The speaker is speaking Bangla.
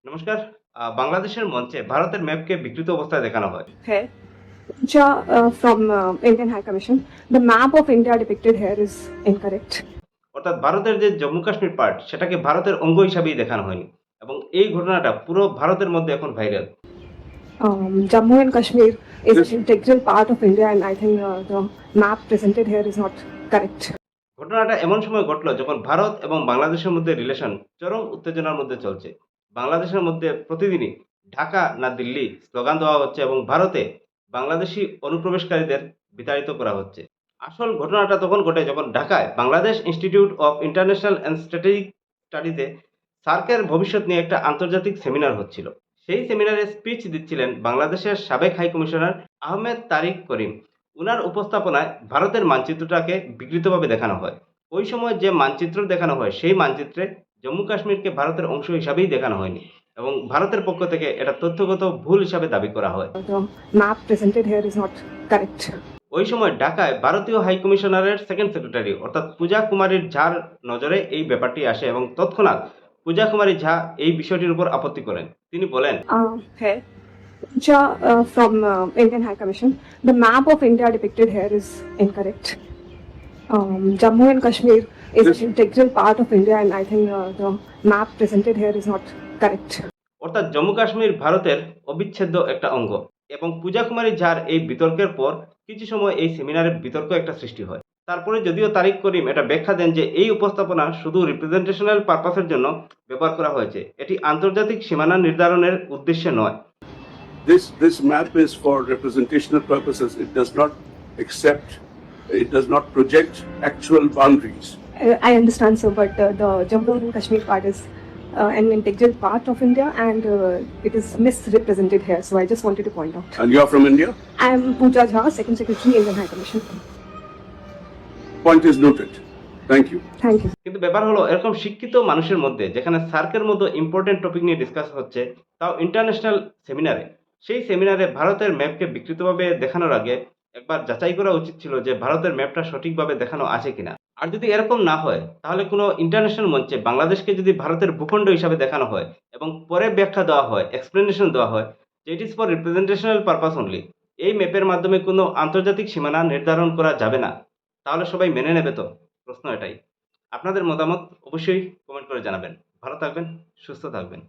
নমস্কার। বাংলাদেশের মঞ্চে ভারতের ম্যাপকে বিকৃত অবস্থায় দেখানো হয়। है from Indian High Commission. The map of India depicted here is incorrect. অর্থাৎ ভারতের যে জম্মু কাশ্মীর পার্ট সেটাকে ভারতের অঙ্গ হিসাবেই দেখানো হয়নি এবং এই ঘটনাটা পুরো ভারতের মধ্যে এখন viral. Jammu and Kashmir is an integral part of India, and I think the map presented here is not correct. ঘটনাটা এমন সময় ঘটলো যখন ভারত এবং বাংলাদেশের মধ্যে রিলেশন চরম উত্তেজনার মধ্যে চলছে। বাংলাদেশের মধ্যে প্রতিদিনই ঢাকা না দিল্লি স্লোগান দেওয়া হচ্ছে এবং ভারতে বাংলাদেশি অনুপ্রবেশকারীদের বিতাড়িত করা হচ্ছে। আসল ঘটনাটা তখন ঘটে যখন ঢাকায় Bangladesh institute of international and strategic স্টাডিজে সার্কের ভবিষ্যৎ নিয়ে একটা আন্তর্জাতিক সেমিনার হচ্ছিল। সেই সেমিনারে স্পিচ দিচ্ছিলেন বাংলাদেশের সাবেক হাই কমিশনার আহমেদ তারিক করিম। উনার উপস্থাপনায় ভারতের মানচিত্রটাকে বিকৃতভাবে দেখানো হয়। ওই সময় যে মানচিত্র দেখানো হয় সেই মানচিত্রে জম্মু কাশ্মীরকে ভারতের অংশ হিসাবেই দেখানো হয়নি এবং ভারতের পক্ষ থেকে এটা তথ্যগত ভুল হিসাবে দাবি করা হয়। The map presented here is not correct. ওই সময় ঢাকায় ভারতীয় হাই কমিশনারের সেকেন্ড সেক্রেটারি অর্থাৎ পূজা কুমারীর ঝার নজরে এই ব্যাপারটি আসে এবং তৎক্ষণাৎ পূজা কুমারী ঝা এই বিষয়টির উপর আপত্তি করেন। তিনি বলেন, है from Indian High Commission. The map of India depicted here is incorrect. Jammu and Kashmir is an integral part of India, and I think the map presented here is not correct. অর্থাৎ জম্মু কাশ্মীর ভারতের অবিচ্ছেদ্য একটা অঙ্গ এবং পূজা কুমারী ঝার এই বিতর্কের পর কিছু সময় এই সেমিনারে বিতর্ক একটা সৃষ্টি হয়। তারপরে যদিও তারিক করিম এটা ব্যাখ্যা দেন যে এই উপস্থাপনা শুধু রিপ্রেজেন্টেশনাল পারপাসের জন্য ব্যবহার করা হয়েছে, এটি আন্তর্জাতিক সীমানা নির্ধারণের উদ্দেশ্যে নয়। This map is for representational purposes. It does not project actual boundaries. I understand, sir, but the Jammu and Kashmir part is an integral part of India, and it is misrepresented here. So I just wanted to point out. And you are from India? I am Pooja Jha, Second Secretary, Indian High Commission. Point is noted. Thank you. Thank you. কিন্তু ব্যাপার হলো এরকম শিক্ষিত মানুষের মধ্যে যেখানে সার্কের মতো ইম্পর্টেন্ট টপিক নিয়ে ডিসকাস হচ্ছে, তাও ইন্টারন্যাশনাল সেমিনারে, সেই সেমিনারে ভারতের ম্যাপকে বিকৃতভাবে দেখানোর আগে একবার যাচাই করা উচিত ছিল যে ভারতের ম্যাপটা সঠিকভাবে দেখানো আছে কিনা। আর যদি এরকম না হয় তাহলে কোনো ইন্টারন্যাশনাল মঞ্চে বাংলাদেশকে যদি ভারতের ভূখণ্ড হিসাবে দেখানো হয় এবং পরে ব্যাখ্যা দেওয়া হয়, এক্সপ্লেনেশন দেওয়া হয় যে it is for representational purpose only, এই ম্যাপের মাধ্যমে কোনো আন্তর্জাতিক সীমানা নির্ধারণ করা যাবে না, তাহলে সবাই মেনে নেবে তো? প্রশ্ন এটাই। আপনাদের মতামত অবশ্যই কমেন্ট করে জানাবেন। ভালো থাকবেন, সুস্থ থাকবেন।